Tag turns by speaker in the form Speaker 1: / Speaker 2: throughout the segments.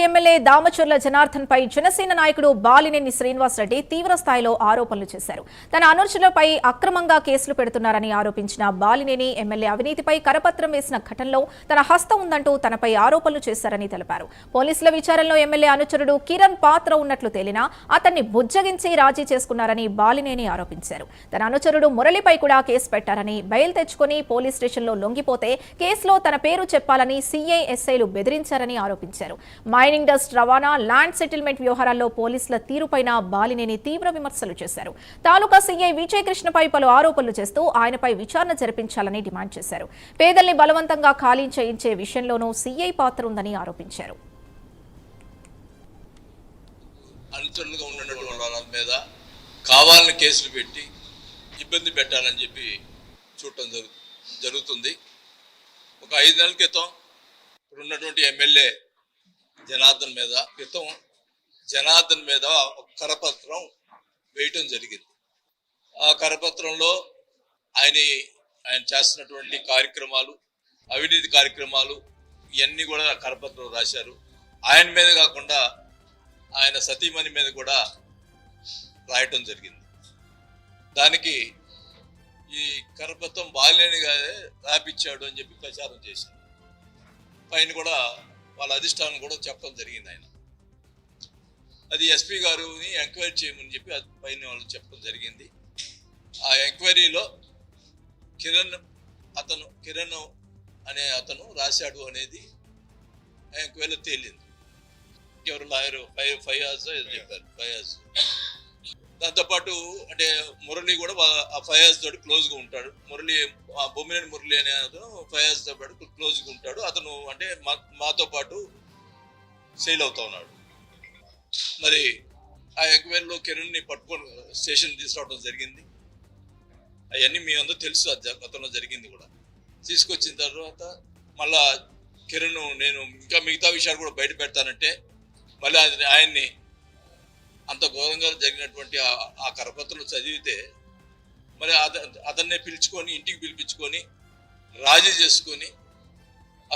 Speaker 1: MLA Damacharla Janardhan పై జనసేన నాయకుడు బాలినేని శ్రీనివాసరెడ్డి తీవ్ర స్థాయిలో ఆరోపణలు చేశారు. తన అనుచరులపై అక్రమంగా కేసులు పెడుతున్నారని ఆరోపించిన బాలినేని ఎమ్మెల్యే అవినీతిపై కరపత్రం వేసిన ఘటనలో తన హస్తం ఉందంటూ తనపై ఆరోపణలు చేశారని తెలిపారు. పోలీసుల విచారణలో ఎమ్మెల్యే అనుచరుడు కిరణ్ పాత్ర ఉన్నట్లు తేలినా అతన్ని బుజ్జగించి రాజీ చేసుకున్నారని బాలినేని ఆరోపించారు. తన అనుచరుడు మురళిపై కూడా కేసు పెట్టారని, బెయిల్ తెచ్చుకుని పోలీస్ స్టేషన్లో లొంగిపోతే కేసులో తన పేరు చెప్పాలని సీఐ ఎస్ఐలు బెదిరించారని ఆరోపించారు. మైనింగ్ డస్ట్ రవాణా, ల్యాండ్ సెటిల్మెంట్ వ్యవహారాల్లో పోలీసుల తీరుపైన బాలినేని తీవ్ర విమర్శలు చేశారు. తాలూకా సీఐ విజయ్ కృష్ణపై పలు ఆరోపణలు చేస్తూ ఆయనపై విచారణ జరిపించాలని డిమాండ్ చేశారు. పేదల్ని బలవంతంగా ఖాళీ చేయించే విషయంలోనూ సీఐ పాత్ర ఉందని ఆరోపించారు.
Speaker 2: అనుచరులుగా ఉన్నటువంటి వాళ్ళ మీద కావాలని కేసులు పెట్టి ఇబ్బంది పెట్టాలని చెప్పి చూడటం జరుగుతుంది. ఒక 5 నెలల క్రితం ఉన్నటువంటి ఎమ్మెల్యే జనార్దన్ మీద ఒక కరపత్రం వేయటం జరిగింది. ఆ కరపత్రంలో ఆయన చేస్తున్నటువంటి కార్యక్రమాలు, అవినీతి కార్యక్రమాలు ఇవన్నీ కూడా కరపత్రం రాశారు. ఆయన మీద కాకుండా ఆయన సతీమణి మీద కూడా రాయటం జరిగింది. దానికి ఈ కరపత్రం బాలినేని గారే రాపిచ్చాడు అని చెప్పి ప్రచారం చేశారు. పైన కూడా వాళ్ళ అధిష్టానం కూడా చెప్పడం జరిగింది. ఆయన అది ఎస్పీ గారిని ఎంక్వైరీ చేయమని చెప్పి పైన వాళ్ళు చెప్పడం జరిగింది. ఆ ఎంక్వైరీలో కిరణ్ అనే అతను రాశాడు అనేది ఎంక్వైరీలో తేలింది. ఎవరు లాయరు ఫయాజ్ చెప్పారు. ఫయాజ్ దాంతోపాటు అంటే మురళి కూడా ఆ ఫయాజ్ తోటి క్లోజ్గా ఉంటాడు. బొమ్మినేని మురళి అనే అతను ఫయాజ్ తో పాటు క్లోజ్గా ఉంటాడు. అతను అంటే మాతో పాటు సేల్ అవుతా ఉన్నాడు. మరి ఆ ఎంక్వైరీలో కిరణ్ని పట్టుకొని స్టేషన్ తీసుకురావడం జరిగింది. అవన్నీ మీ అందరూ తెలుసు. గతంలో జరిగింది కూడా. తీసుకొచ్చిన తర్వాత మళ్ళా కిరణ్ నేను ఇంకా మిగతా విషయాలు కూడా బయట పెడతానంటే మళ్ళీ ఆయన్ని అంత ఘోరంగా జరిగినటువంటి ఆ కరపత్రం చదివితే మరి అతన్నే పిలుచుకొని ఇంటికి పిలిపించుకొని రాజీ చేసుకొని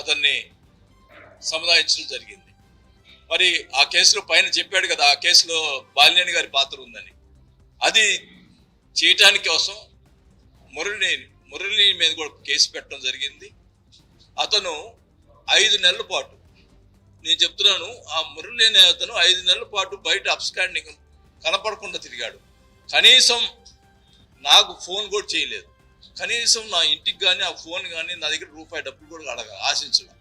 Speaker 2: అతన్ని సముదాయించడం జరిగింది. మరి ఆ కేసులో పైన చెప్పాడు కదా, ఆ కేసులో బాలినేని గారి పాత్ర ఉందని. అది చేయటానికి కోసం మురళి మీద కూడా కేసు పెట్టడం జరిగింది. అతను 5 నెలల పాటు, నేను చెప్తున్నాను, ఆ మురళి అనే అతను 5 నెలల పాటు బయట అబ్స్కాండింగ్ కనపడకుండా తిరిగాడు. కనీసం నాకు ఫోన్ కూడా చేయలేదు. కనీసం నా ఇంటికి కానీ ఆ ఫోన్ కానీ నా దగ్గర రూపాయి డబ్బులు కూడా ఆశించలేదు.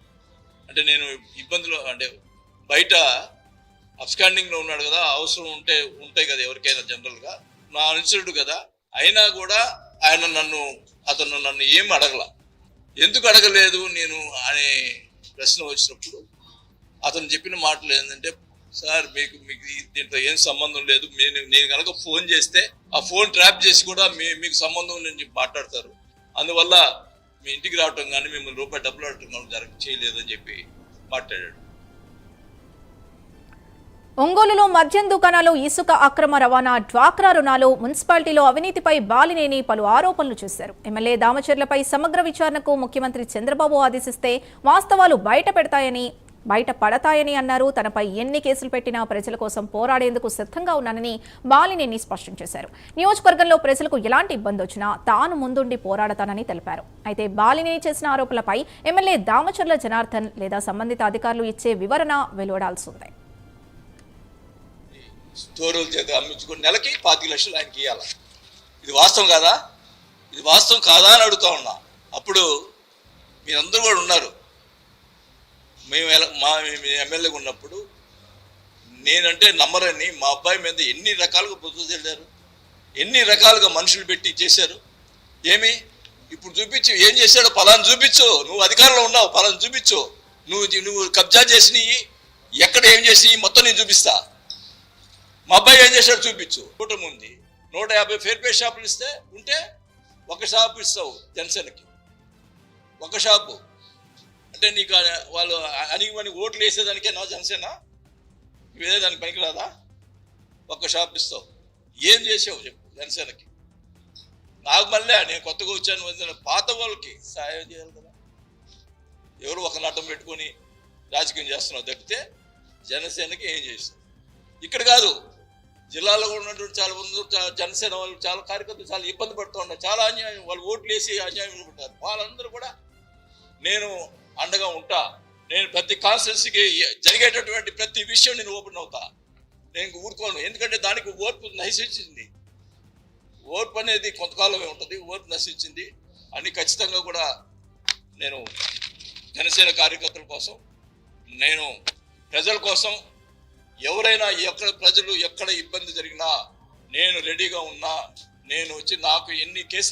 Speaker 2: అంటే నేను ఇబ్బందులు, అంటే బయట అబ్స్కాండింగ్లో ఉన్నాడు కదా, అవసరం ఉంటాయి కదా ఎవరికైనా జనరల్గా. నా అనుచరుడు కదా, అయినా కూడా అతను నన్ను ఏం అడగల. ఎందుకు అడగలేదు నేను అనే ప్రశ్న వచ్చినప్పుడు అతను చెప్పిన మాటలు ఏంటంటే, సార్ మీకు దీంట్లో ఏం సంబంధం లేదు, నేను కనుక ఫోన్ చేస్తే ఆ ఫోన్ ట్రాప్ చేసి కూడా మీకు సంబంధం ఉందని మాట్లాడతారు. అందువల్ల మీ ఇంటికి రావటం కానీ మిమ్మల్ని రూపాయి డబ్బులు అడగటం కానీ చేయలేదు అని చెప్పి మాట్లాడాడు.
Speaker 1: ఒంగోలులో మద్యం దుకాణాలు, ఇసుక అక్రమ రవాణా, డ్వాక్రా రుణాలు, మున్సిపాలిటీలో అవినీతిపై బాలినేని పలు ఆరోపణలు చేశారు. ఎమ్మెల్యే దామచర్లపై సమగ్ర విచారణకు ముఖ్యమంత్రి చంద్రబాబు ఆదేశిస్తే వాస్తవాలు బయటపడతాయని అన్నారు. తనపై ఎన్ని కేసులు పెట్టినా ప్రజల కోసం పోరాడేందుకు సిద్ధంగా ఉన్నానని బాలినేని స్పష్టం చేశారు. నియోజకవర్గంలో ప్రజలకు ఎలాంటి ఇబ్బంది వచ్చినా తాను ముందుండి పోరాడతానని తెలిపారు. అయితే బాలినేని చేసిన ఆరోపణలపై ఎమ్మెల్యే దామచర్ల జనార్దన్ లేదా సంబంధిత అధికారులు ఇచ్చే వివరణ వెలువడాల్సి ఉంది.
Speaker 2: స్టోరుల చేత అమ్మించుకుని నెలకి 25 లక్షలు ఆయనకి ఇవ్వాలి. ఇది వాస్తవం కాదా? ఇది వాస్తవం కాదా అని అడుగుతా ఉన్నా. అప్పుడు మీరందరూ కూడా ఉన్నారు. మేము ఎమ్మెల్యేగా ఉన్నప్పుడు నేనంటే నమ్మరని మా అబ్బాయి మీద ఎన్ని రకాలుగా పొద్దు చెల్లారు, ఎన్ని రకాలుగా మనుషులు పెట్టి చేశారు. ఇప్పుడు చూపించు, ఏం చేశాడో పలాను చూపించు. నువ్వు అధికారంలో ఉన్నావు, పలాను చూపించు. నువ్వు కబ్జా చేసినవి ఎక్కడ ఏం చేసినవి మొత్తం నేను చూపిస్తా. మా అబ్బాయి ఏం చేశాడు చూపించు. కూటమి ఉంది, 150 ఫేర్ పే షాపులు ఉంటే ఒక షాపు ఇస్తావు జనసేనకి. ఒక షాపు అంటే నీకు వాళ్ళు అనిగిమని ఓట్లు వేసేదానికే నా జనసేన వేరే దానికి పనికి రాదా? ఒక షాప్ ఇస్తావు. ఏం చేసావు చెప్పు జనసేనకి? నాకు మళ్ళీ నేను కొత్తగా వచ్చాను, పాత వాళ్ళకి సహాయం చేయాలి కదా. ఎవరు ఒక నటం పెట్టుకొని రాజకీయం చేస్తున్నావు తప్పితే జనసేనకి ఏం చేశారు. ఇక్కడ కాదు, జిల్లాలో ఉన్నటువంటి చాలా మంది జనసేన వాళ్ళు చాలా కార్యకర్తలు చాలా ఇబ్బంది పడుతూ ఉన్నారు. చాలా అన్యాయం, వాళ్ళు ఓట్లు వేసి అన్యాయం పెట్టారు. వాళ్ళందరూ కూడా నేను అండగా ఉంటా, నేను ప్రతి కాన్స్టిట్యున్సీకి జరిగేటటువంటి ప్రతి విషయం నేను ఓపెన్ అవుతా, నేను ఊరుకోను. ఎందుకంటే దానికి ఓర్పు నశించింది. ఓర్పు అనేది కొంతకాలమే ఉంటుంది, ఓర్పు నశించింది అని ఖచ్చితంగా కూడా నేను జనసేన కార్యకర్తల కోసం, నేను ప్రజల కోసం, ఎవరైనా ప్రజలు ఎక్కడ ఇబ్బంది జరిగినా నేను రెడీగా ఉన్నా. నేను వచ్చి నాకు ఎన్ని కేసులు